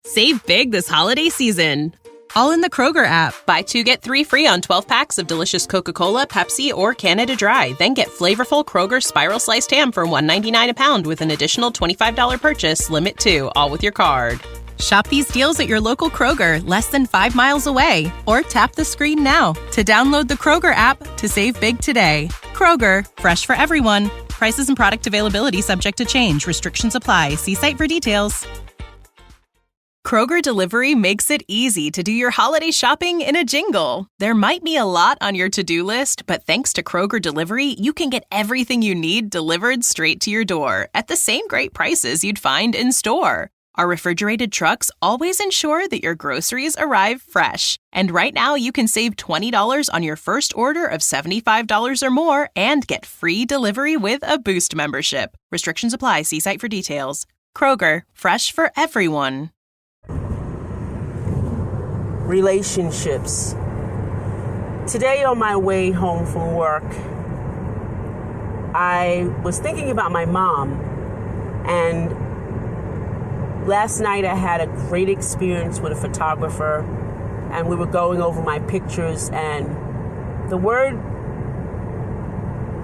Save big this holiday season. All in the Kroger app. Buy 2, get 3 free on 12 packs of delicious Coca-Cola, Pepsi, or Canada Dry. Then get flavorful Kroger Spiral Sliced Ham for $1.99 a pound with an additional $25 purchase, limit 2, all with your card. Shop these deals at your local Kroger, less than 5 miles away. Or tap the screen now to download the Kroger app to save big today. Kroger, fresh for everyone. Prices and product availability subject to change. Restrictions apply. See site for details. Kroger Delivery makes it easy to do your holiday shopping in a jingle. There might be a lot on your to-do list, but thanks to Kroger Delivery, you can get everything you need delivered straight to your door at the same great prices you'd find in store. Our refrigerated trucks always ensure that your groceries arrive fresh. And right now, you can save $20 on your first order of $75 or more and get free delivery with a Boost membership. Restrictions apply. See site for details. Kroger, fresh for everyone. Relationships. Today on my way home from work, I was thinking about my mom, and last night I had a great experience with a photographer, and we were going over my pictures, and the word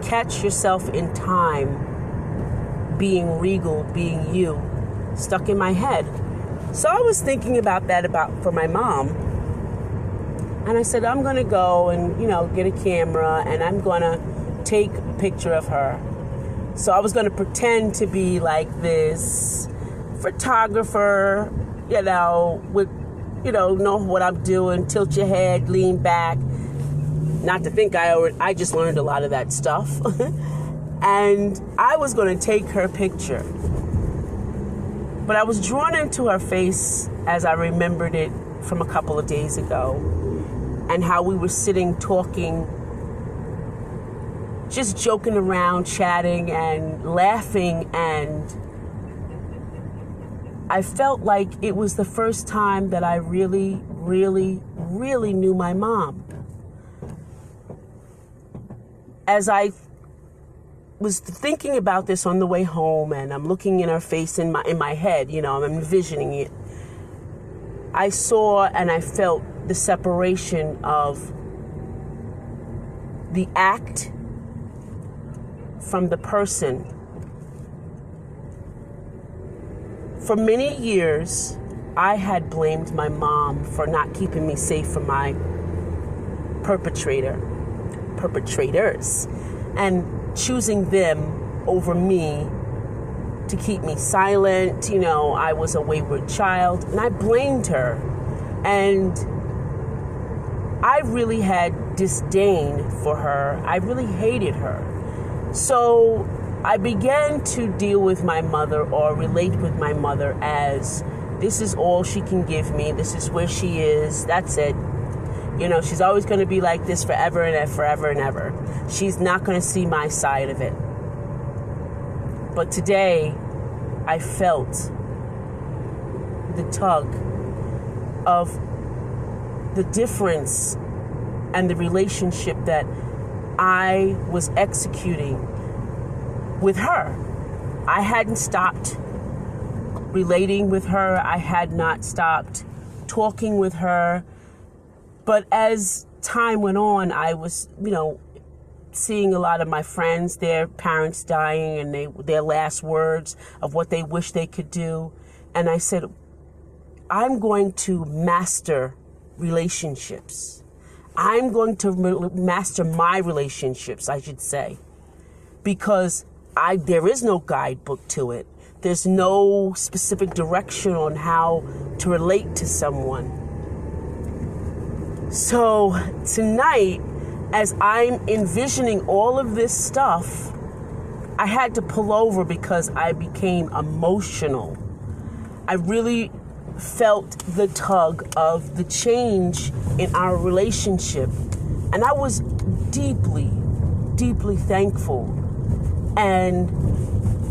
catch yourself in time, being regal, being you, stuck in my head. So I was thinking about that for my mom. And I said, I'm going to go and, get a camera and I'm going to take a picture of her. So I was going to pretend to be like this photographer, with, know what I'm doing, tilt your head, lean back. Not to think I just learned a lot of that stuff. And I was going to take her picture. But I was drawn into her face as I remembered it from a couple of days ago. And how we were sitting, talking, just joking around, chatting and laughing. And I felt like it was the first time that I really, really, really knew my mom. As I was thinking about this on the way home, and I'm looking in her face in my head, I'm envisioning it. I saw and I felt the separation of the act from the person. For many years, I had blamed my mom for not keeping me safe from my perpetrators, and choosing them over me to keep me silent. I was a wayward child, and I blamed her. And I really had disdain for her. I really hated her. So I began to deal with my mother, or relate with my mother, as this is all she can give me. This is where she is. That's it. She's always going to be like this forever and ever. She's not going to see my side of it. But today, I felt the tug of the difference and the relationship that I was executing with her. I hadn't stopped relating with her. I had not stopped talking with her. But as time went on, I was, seeing a lot of my friends, their parents dying, and their last words of what they wish they could do. And I said, I'm going to master relationships. I'm going to master my relationships, I should say, because there is no guidebook to it. There's no specific direction on how to relate to someone. So tonight, as I'm envisioning all of this stuff, I had to pull over because I became emotional. I really felt the tug of the change in our relationship. And I was deeply, deeply thankful. And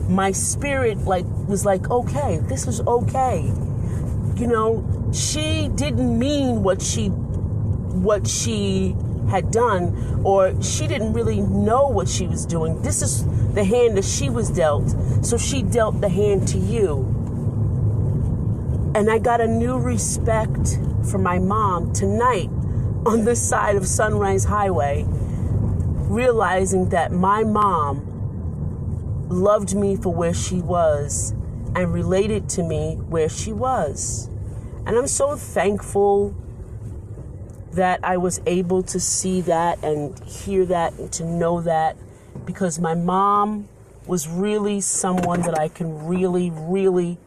my spirit was like, okay, this is okay. She didn't mean what she had done, or she didn't really know what she was doing. This is the hand that she was dealt. So she dealt the hand to you. And I got a new respect for my mom tonight on this side of Sunrise Highway, realizing that my mom loved me for where she was and related to me where she was. And I'm so thankful that I was able to see that and hear that and to know that, because my mom was really someone that I can really, really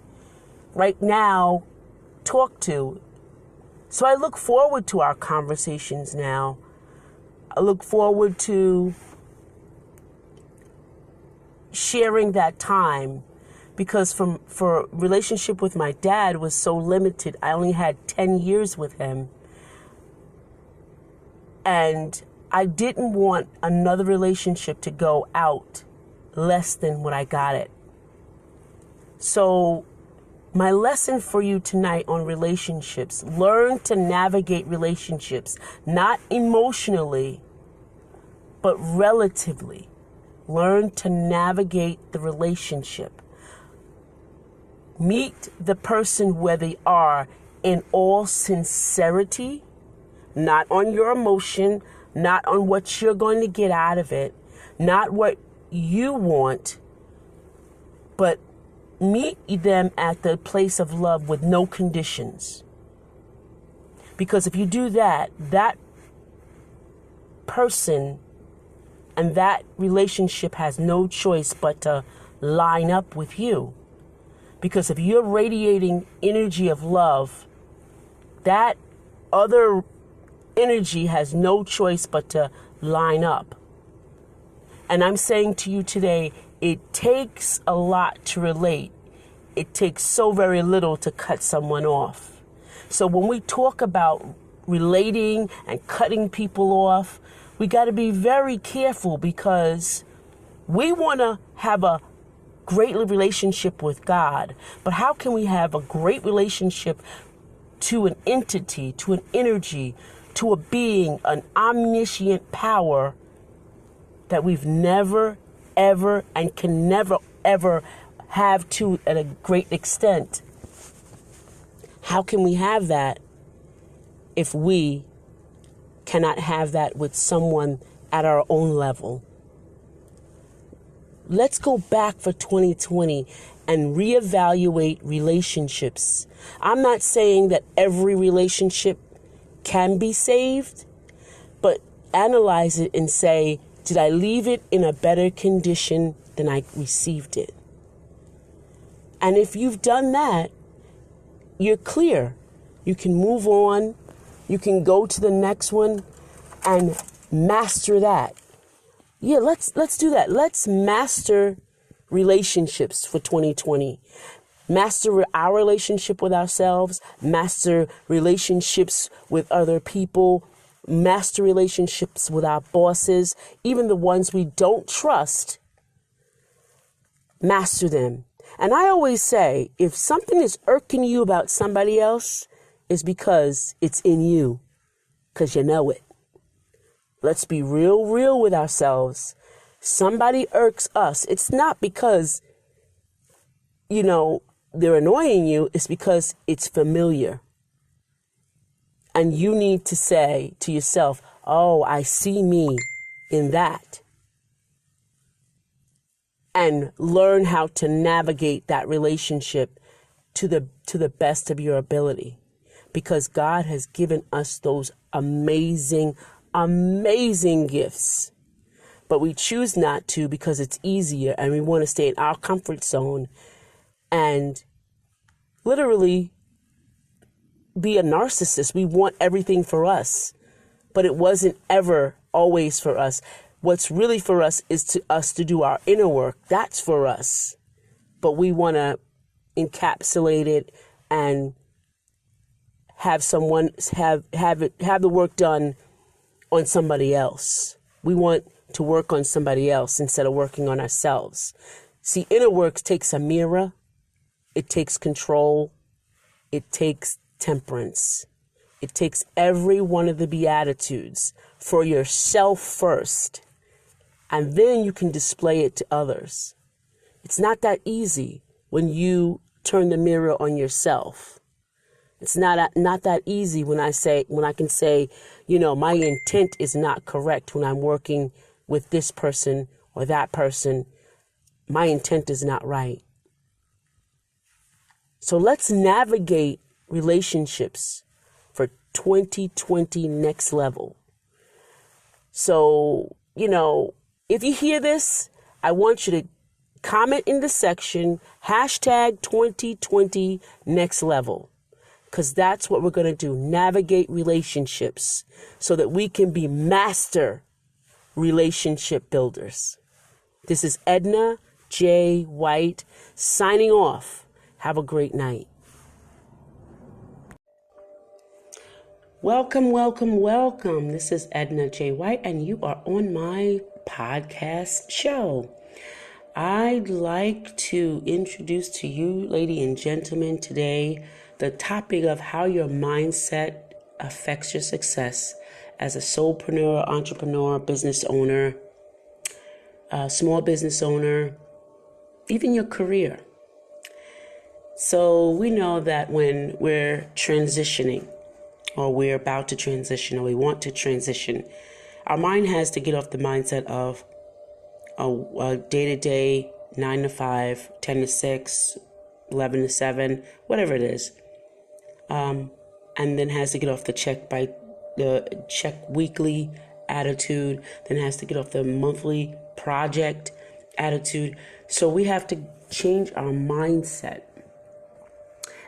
right now talk to. So I look forward to our conversations now. I look forward to sharing that time, because for relationship with my dad was so limited. I only had 10 years with him. And I didn't want another relationship to go out less than what I got it. So my lesson for you tonight on relationships: learn to navigate relationships, not emotionally, but relatively. Learn to navigate the relationship. Meet the person where they are in all sincerity, not on your emotion, not on what you're going to get out of it, not what you want, but meet them at the place of love with no conditions. Because if you do that, that person and that relationship has no choice but to line up with you. Because if you're radiating energy of love, that other energy has no choice but to line up. And I'm saying to you today, it takes a lot to relate. It takes so very little to cut someone off. So when we talk about relating and cutting people off, we got to be very careful, because we want to have a great relationship with God. But how can we have a great relationship to an entity, to an energy, to a being, an omniscient power that we've never, ever, and can never, ever have to at a great extent? How can we have that if we cannot have that with someone at our own level? Let's go back for 2020 and reevaluate relationships. I'm not saying that every relationship can be saved, but analyze it and say, did I leave it in a better condition than I received it? And if you've done that, you're clear. You can move on. You can go to the next one and master that. Yeah, let's do that. Let's master relationships for 2020. Master our relationship with ourselves, master relationships with other people, master relationships with our bosses, even the ones we don't trust. Master them. And I always say, if something is irking you about somebody else, it's because it's in you, because you know it. Let's be real with ourselves. Somebody irks us. It's not because, they're annoying you. It's because it's familiar. And you need to say to yourself, oh, I see me in that. And learn how to navigate that relationship to the best of your ability. Because God has given us those amazing gifts. But we choose not to because it's easier and we want to stay in our comfort zone and literally be a narcissist. We want everything for us, but it wasn't ever always for us. What's really for us is to do our inner work. That's for us. But we want to encapsulate it and have someone have the work done on somebody else. We want to work on somebody else instead of working on ourselves. See, inner work takes a mirror. It takes control. It takes temperance. It takes every one of the Beatitudes for yourself first. And then you can display it to others. It's not that easy when you turn the mirror on yourself. It's not that easy when I can say, my intent is not correct when I'm working with this person or that person. My intent is not right. So let's navigate relationships for 2020 next level. So, if you hear this, I want you to comment in the section, #2020 next level. Because that's what we're going to do. Navigate relationships so that we can be master relationship builders. This is Edna J. White signing off. Have a great night. Welcome, welcome, welcome. This is Edna J. White, and you are on my podcast show. I'd like to introduce to you, ladies and gentlemen, today the topic of how your mindset affects your success as a solopreneur, entrepreneur, business owner, small business owner, even your career. So we know that when we're transitioning, or we're about to transition, or we want to transition, our mind has to get off the mindset of a day-to-day, 9 to 5, 10 to 6, 11 to 7, whatever it is. And then has to get off the check weekly attitude, then has to get off the monthly project attitude. So we have to change our mindset.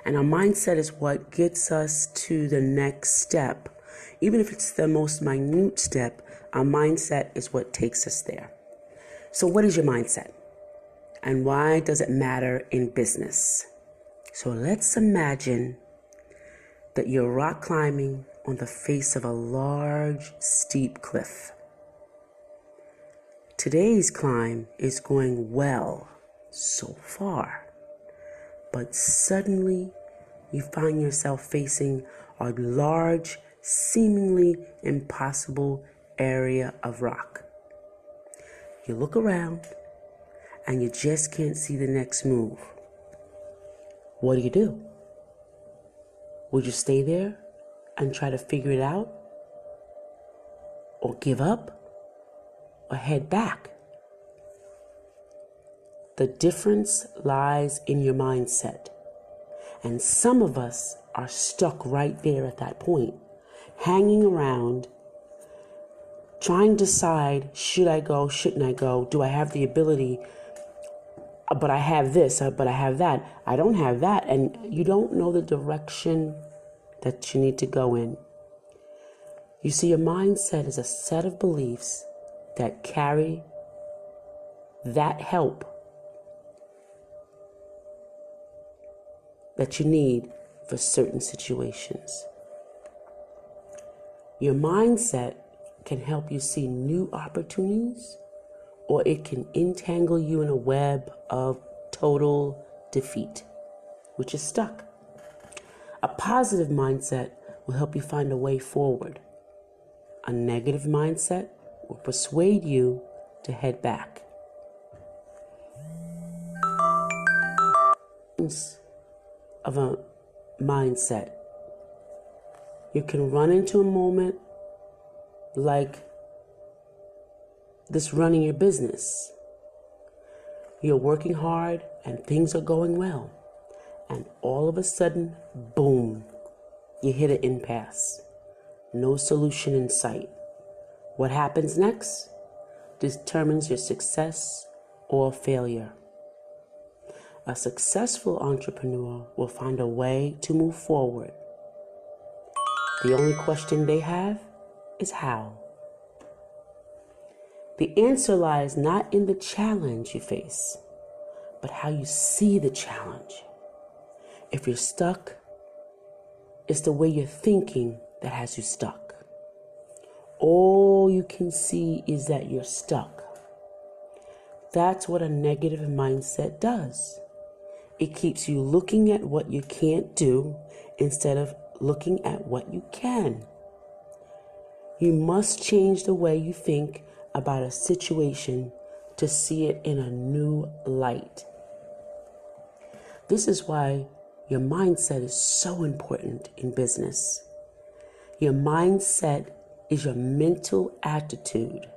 And our mindset is what gets us to the next step. Even if it's the most minute step, our mindset is what takes us there. So what is your mindset? And why does it matter in business? So let's imagine that you're rock climbing on the face of a large, steep cliff. Today's climb is going well so far, but suddenly you find yourself facing a large, seemingly impossible area of rock. You look around and you just can't see the next move. What do? Would you stay there and try to figure it out? Or give up? Or head back? The difference lies in your mindset. And some of us are stuck right there at that point, hanging around, trying to decide, should I go, shouldn't I go? Do I have the ability? But I have this, but I have that. I don't have that. And you don't know the direction that you need to go in. You see, your mindset is a set of beliefs that carry that help that you need for certain situations. Your mindset can help you see new opportunities, or it can entangle you in a web of total defeat, which is stuck. A positive mindset will help you find a way forward. A negative mindset will persuade you to head back. Of a mindset. You can run into a moment like this running your business. You're working hard and things are going well. And all of a sudden, boom, you hit an impasse. No solution in sight. What happens next determines your success or failure. A successful entrepreneur will find a way to move forward. The only question they have is how. The answer lies not in the challenge you face, but how you see the challenge. If you're stuck, it's the way you're thinking that has you stuck. All you can see is that you're stuck. That's what a negative mindset does. It keeps you looking at what you can't do instead of looking at what you can. You must change the way you think about a situation to see it in a new light. This is why Your mindset is so important in business. Your mindset is your mental attitude.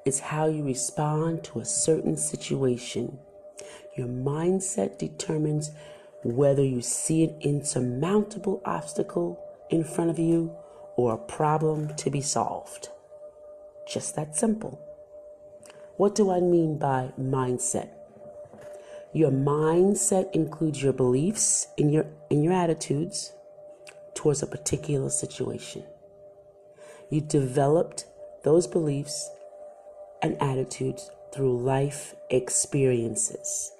It's how you respond to a certain situation. Your mindset determines whether you see an insurmountable obstacle in front of you or a problem to be solved. Just that simple. What do I mean by mindset? Your mindset includes your beliefs and your attitudes towards a particular situation. You developed those beliefs and attitudes through life experiences.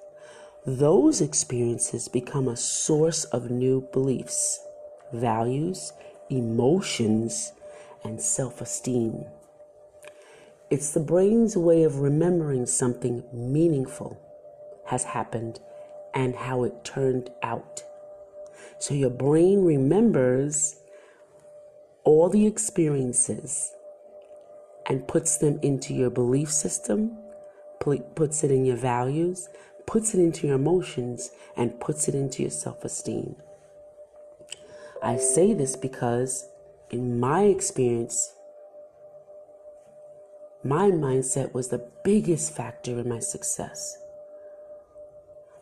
Those experiences become a source of new beliefs, values, emotions, and self-esteem. It's the brain's way of remembering something meaningful has happened and how it turned out. So your brain remembers all the experiences and puts them into your belief system, puts it in your values, puts it into your emotions, and puts it into your self-esteem. I say this because in my experience, my mindset was the biggest factor in my success.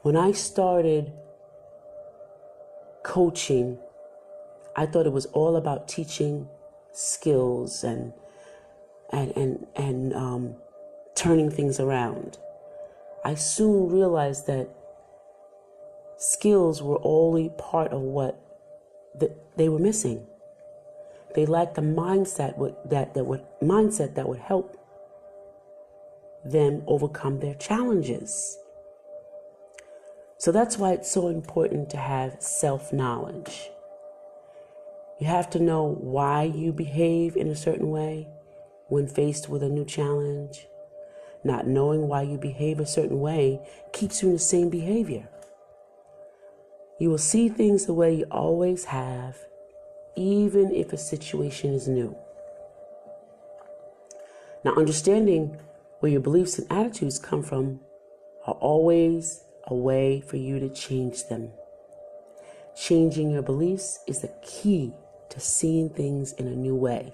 When I started coaching, I thought it was all about teaching skills and turning things around. I soon realized that skills were only part of what they were missing. They lacked the mindset that would help them overcome their challenges. So that's why it's so important to have self-knowledge. You have to know why you behave in a certain way when faced with a new challenge. Not knowing why you behave a certain way keeps you in the same behavior. You will see things the way you always have, even if a situation is new. Now, understanding where your beliefs and attitudes come from are always a way for you to change them. Changing your beliefs is the key to seeing things in a new way.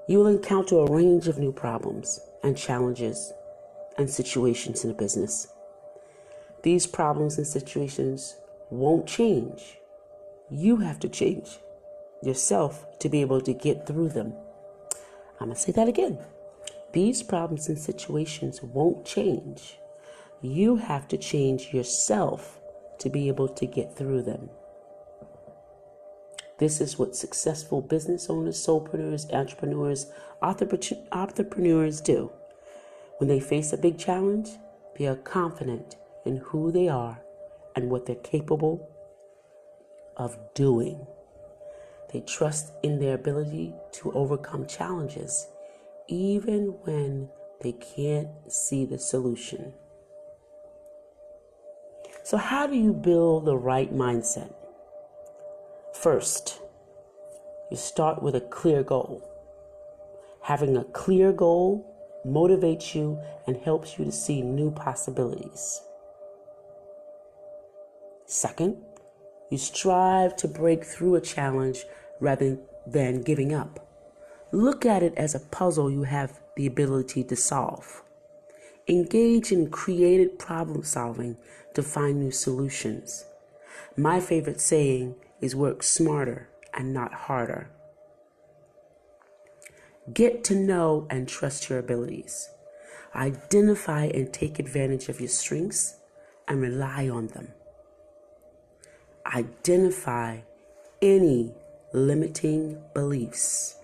You will encounter a range of new problems and challenges and situations in a business. These problems and situations won't change. You have to change yourself to be able to get through them. I'm going to say that again. These problems and situations won't change. You have to change yourself to be able to get through them. This is what successful business owners, solopreneurs, entrepreneurs, entrepreneurs do. When they face a big challenge, they are confident in who they are and what they're capable of doing. They trust in their ability to overcome challenges, even when they can't see the solution. So how do you build the right mindset? First, you start with a clear goal. Having a clear goal motivates you and helps you to see new possibilities. Second, you strive to break through a challenge rather than giving up. Look at it as a puzzle you have the ability to solve. Engage in creative problem solving to find new solutions. My favorite saying is work smarter and not harder. Get to know and trust your abilities. Identify and take advantage of your strengths and rely on them. Identify any limiting beliefs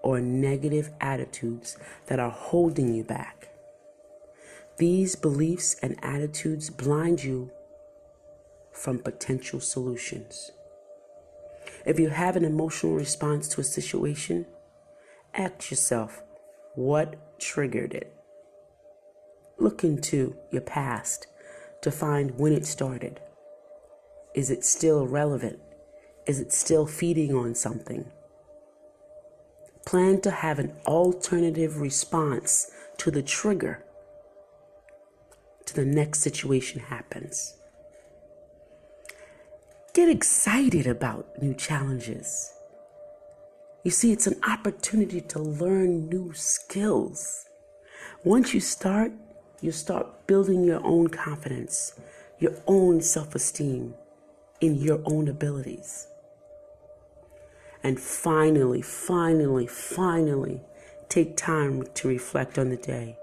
or negative attitudes that are holding you back. These beliefs and attitudes blind you from potential solutions. If you have an emotional response to a situation, ask yourself, what triggered it? Look into your past to find when it started. Is it still relevant? Is it still feeding on something? Plan to have an alternative response to the trigger to the next situation happens. Get excited about new challenges. You see, it's an opportunity to learn new skills. Once you start building your own confidence, your own self-esteem in your own abilities. And finally, take time to reflect on the day.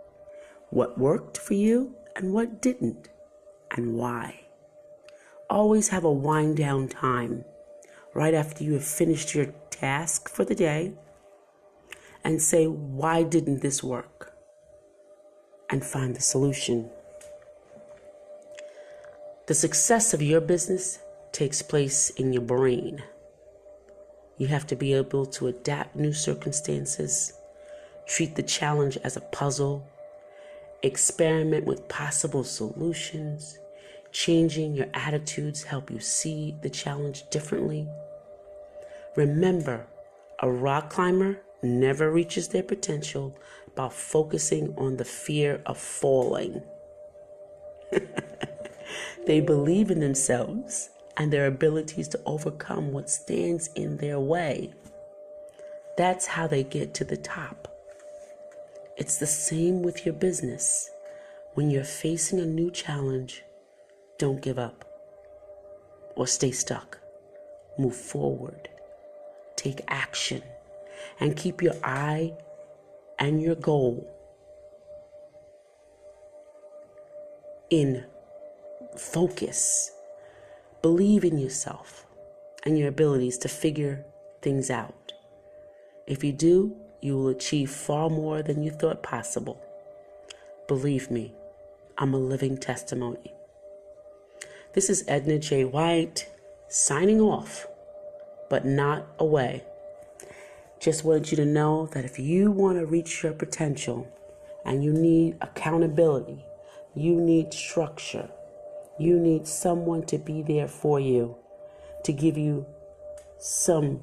What worked for you and what didn't, and why. Always have a wind down time right after you have finished your task for the day and say, why didn't this work? And find the solution. The success of your business takes place in your brain. You have to be able to adapt new circumstances, treat the challenge as a puzzle, experiment with possible solutions. Changing your attitudes help you see the challenge differently. Remember, a rock climber never reaches their potential by focusing on the fear of falling. They believe in themselves and their abilities to overcome what stands in their way. That's how they get to the top. It's the same with your business. When you're facing a new challenge, don't give up or stay stuck. Move forward. Take action and keep your eye and your goal in focus. Believe in yourself and your abilities to figure things out. If you do, you will achieve far more than you thought possible. Believe me, I'm a living testimony. This is Edna J. White signing off, but not away. Just wanted you to know that if you want to reach your potential and you need accountability, you need structure, you need someone to be there for you, to give you some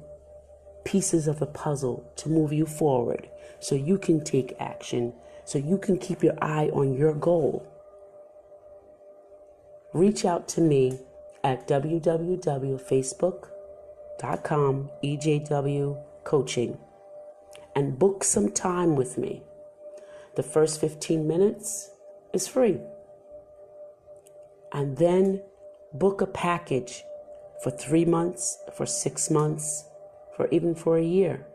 pieces of the puzzle to move you forward so you can take action, so you can keep your eye on your goal. Reach out to me at www.facebook.com EJW Coaching and book some time with me. The first 15 minutes is free. And then book a package for 3 months, for 6 months, for even for a year.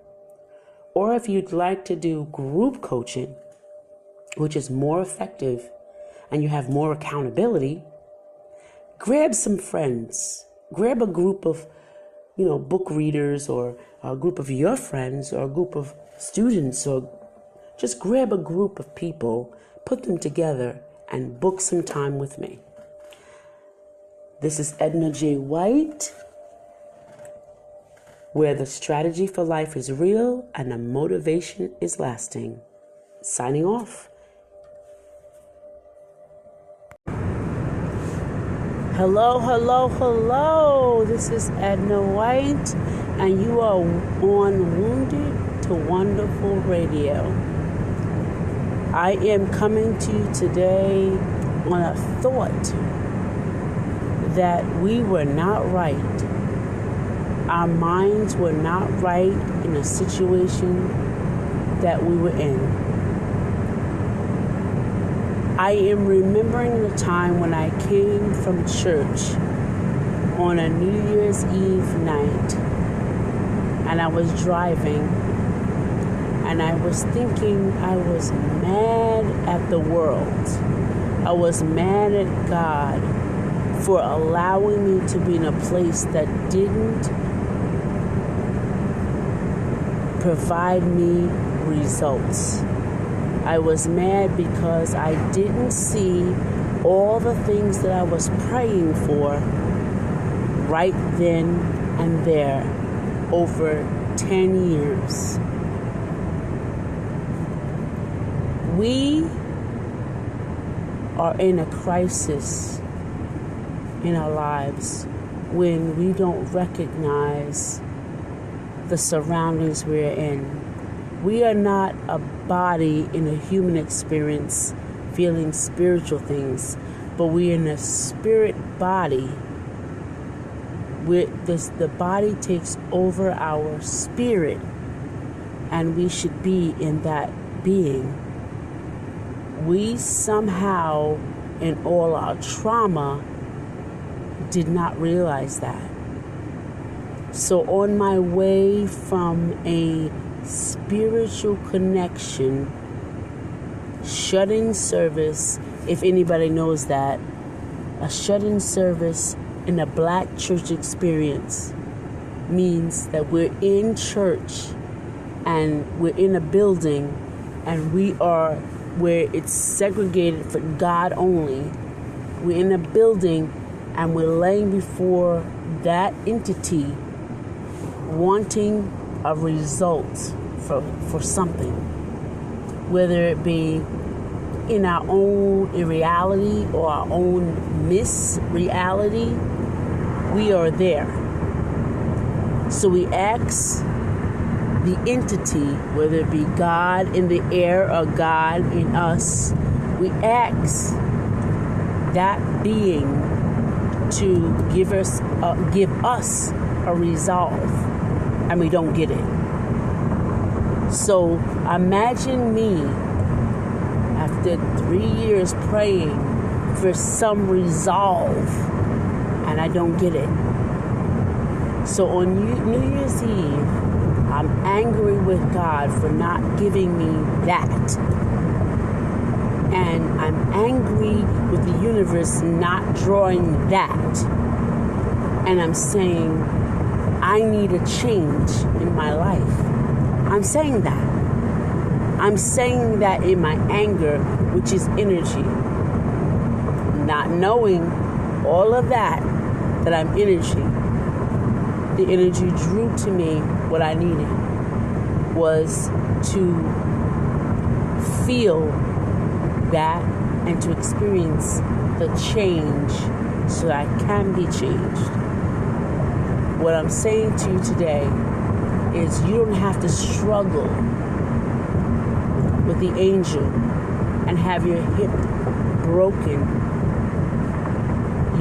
Or if you'd like to do group coaching, which is more effective and you have more accountability, grab some friends, grab a group of, book readers, or a group of your friends, or a group of students, or just grab a group of people, put them together, and book some time with me. This is Edna J. White, where the strategy for life is real and the motivation is lasting. Signing off. Hello. This is Edna White, and you are on Wounded to Wonderful Radio. I am coming to you today on a thought that we were not right. Our minds were not right in a situation that we were in. I am remembering the time when I came from church on a New Year's Eve night, and I was driving, and I was thinking I was mad at the world. I was mad at God for allowing me to be in a place that didn't provide me results. I was mad because I didn't see all the things that I was praying for right then and there over 10 years. We are in a crisis in our lives when we don't recognize the surroundings we're in. We are not a body in a human experience feeling spiritual things, but we are in a spirit body The body takes over our spirit, and we should be in that being. We somehow, in all our trauma, did not realize that. So on my way from a spiritual connection, shut-in service, if anybody knows that, a shut-in service in a black church experience means that we're in church and we're in a building and we are where it's segregated for God only. We're in a building and we're laying before that entity wanting a result for something, whether it be in our own irreality or our own misreality. We are there. So we ask the entity, whether it be God in the air or God in us, we ask that being to give us a resolve, and we don't get it. So imagine me after 3 years praying for some resolve, and I don't get it. So on New Year's Eve, I'm angry with God for not giving me that. And I'm angry with the universe not drawing that. And I'm saying, I need a change in my life. I'm saying that. I'm saying that in my anger, which is energy. Not knowing all of that I'm energy. The energy drew to me what I needed was to feel that and to experience the change so that I can be changed. What I'm saying to you today is you don't have to struggle with the angel and have your hip broken.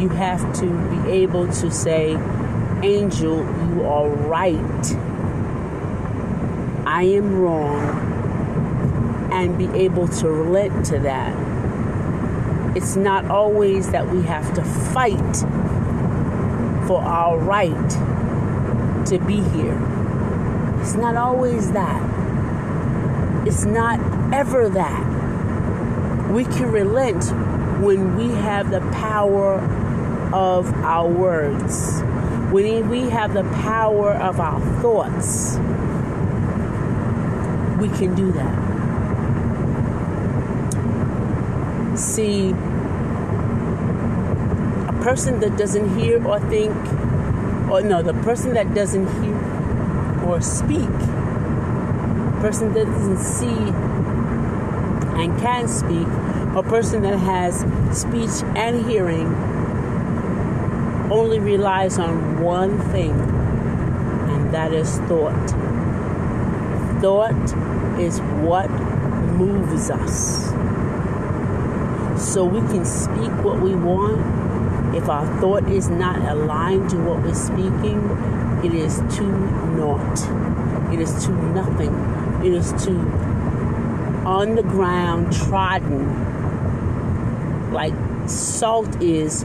You have to be able to say, angel, you are right. I am wrong, and be able to relate to that. It's not always that we have to fight for our right to be here. It's not always that. It's not ever that. We can relent when we have the power of our words. When we have the power of our thoughts, we can do that. See, a person that doesn't hear or think, the person that doesn't hear or speak, a person that doesn't see and can speak, a person that has speech and hearing only relies on one thing, and that is thought. Thought is what moves us. So we can speak what we want. If our thought is not aligned to what we're speaking, it is too naught. It is too nothing. It is too on the ground, trodden, like salt is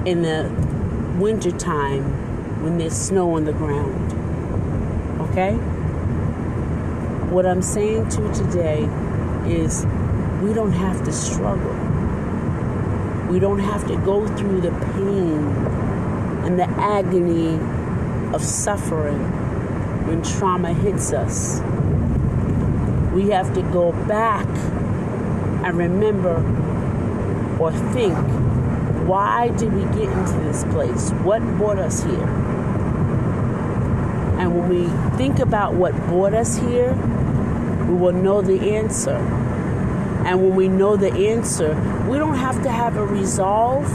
in the wintertime when there's snow on the ground. Okay? What I'm saying to you today is we don't have to struggle. We don't have to go through the pain and the agony of suffering when trauma hits us. We have to go back and remember or think, why did we get into this place? What brought us here? And when we think about what brought us here, we will know the answer. And when we know the answer, we don't have to have a resolve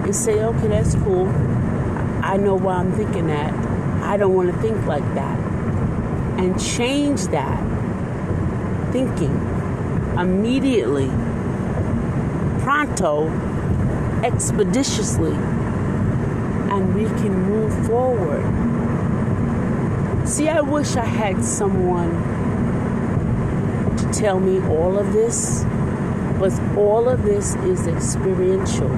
and say, okay, that's cool. I know why I'm thinking that. I don't want to think like that. And change that thinking immediately, pronto, expeditiously, and we can move forward. See, I wish I had someone to tell me all of this, but all of this is experiential.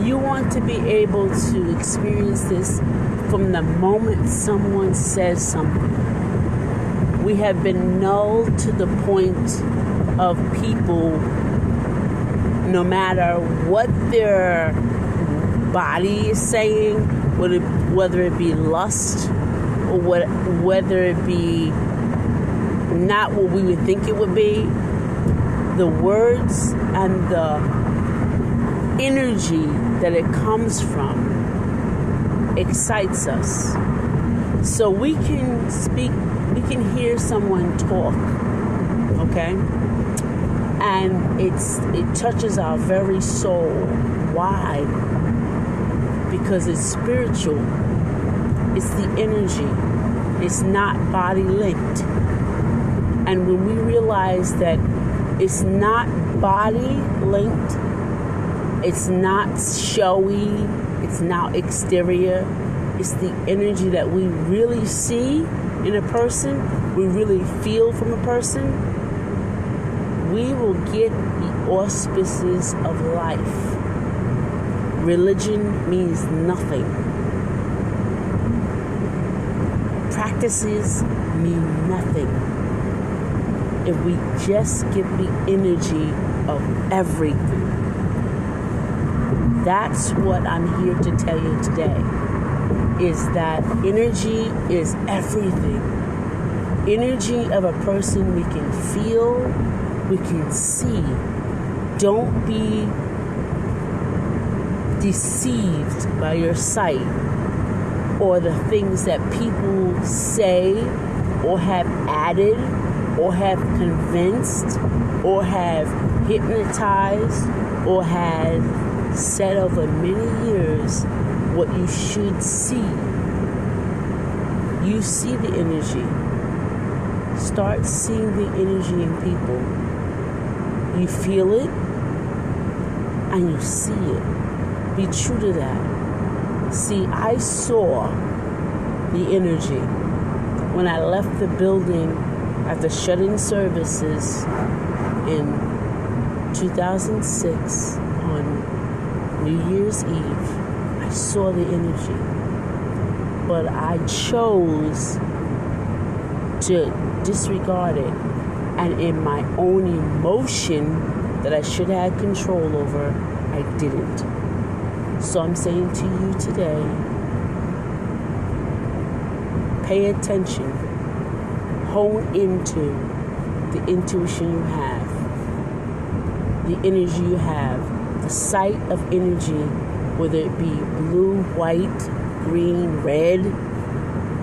You want to be able to experience this from the moment someone says something. We have been nulled to the point of people, no matter what their body is saying, whether it be lust or whether it be not what we would think it would be, the words and the energy that it comes from excites us. So we can speak, we can hear someone talk, okay? And it touches our very soul. Why? Because it's spiritual. It's the energy. It's not body linked. And when we realize that it's not body linked, it's not showy, it's not exterior, it's the energy that we really see in a person, we really feel from a person, we will get the auspices of life. Religion means nothing. Practices mean nothing if we just get the energy of everything. That's what I'm here to tell you today, is that energy is everything. Energy of a person we can feel, we can see. Don't be deceived by your sight or the things that people say or have added or have convinced or have hypnotized or have said over many years what you should see. You see the energy. Start seeing the energy in people. You feel it and you see it. Be true to that. See, I saw the energy when I left the building after shutting services in 2006 on New Year's Eve. I saw the energy. But I chose to disregard it. And in my own emotion that I should have control over, I didn't. So I'm saying to you today, pay attention, hone into the intuition you have, the energy you have, the sight of energy, whether it be blue, white, green, red,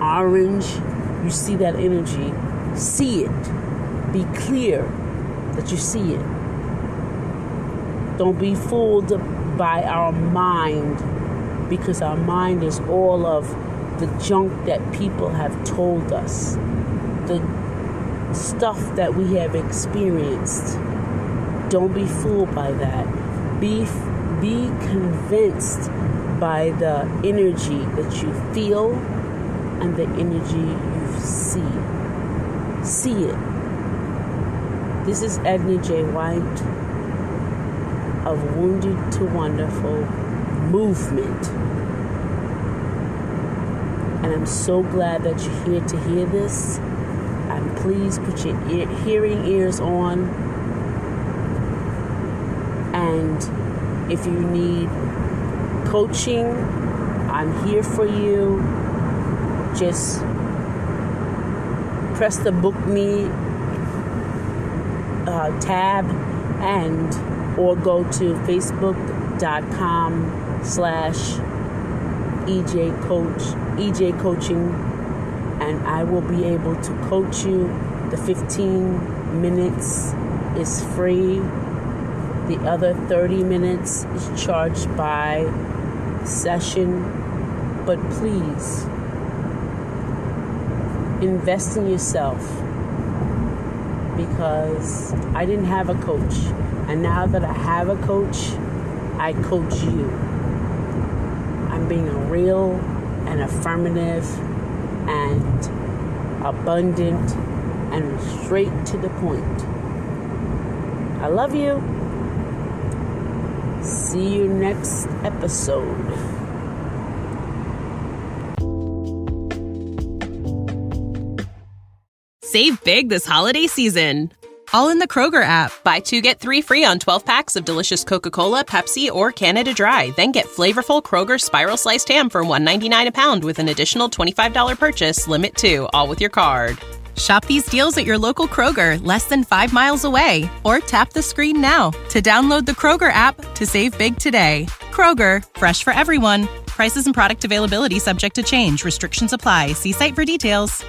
orange. You see that energy, see it. Be clear that you see it. Don't be fooled by our mind, because our mind is all of the junk that people have told us, the stuff that we have experienced. Don't be fooled by that. Be convinced by the energy that you feel and the energy you see. See it. This is Edna J. White of Wounded to Wonderful Movement. And I'm so glad that you're here to hear this. And please put your hearing ears on. And if you need coaching, I'm here for you. Just press the book me tab or go to facebook.com/EJ Coaching, and I will be able to coach you. The 15 minutes is free. The other 30 minutes is charged by session. But please, invest in yourself, because I didn't have a coach. And now that I have a coach, I coach you. being real and affirmative and abundant and straight to the point. I love you. See you next episode. Save big this holiday season. All in the Kroger app. Buy 2, get 3 free on 12 packs of delicious Coca-Cola, Pepsi, or Canada Dry. Then get flavorful Kroger Spiral Sliced Ham for $1.99 a pound with an additional $25 purchase, limit 2, all with your card. Shop these deals at your local Kroger, less than 5 miles away. Or tap the screen now to download the Kroger app to save big today. Kroger, fresh for everyone. Prices and product availability subject to change. Restrictions apply. See site for details.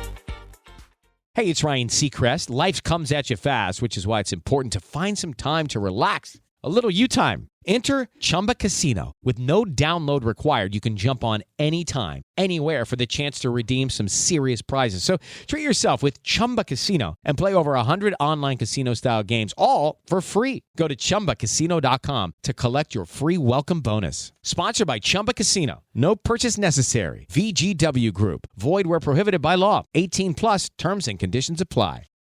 Hey, it's Ryan Seacrest. Life comes at you fast, which is why it's important to find some time to relax. A little you time. Enter Chumba Casino. With no download required, you can jump on anytime, anywhere for the chance to redeem some serious prizes. So treat yourself with Chumba Casino and play over 100 online casino-style games, all for free. Go to ChumbaCasino.com to collect your free welcome bonus. Sponsored by Chumba Casino. No purchase necessary. VGW Group. Void where prohibited by law. 18 plus terms and conditions apply.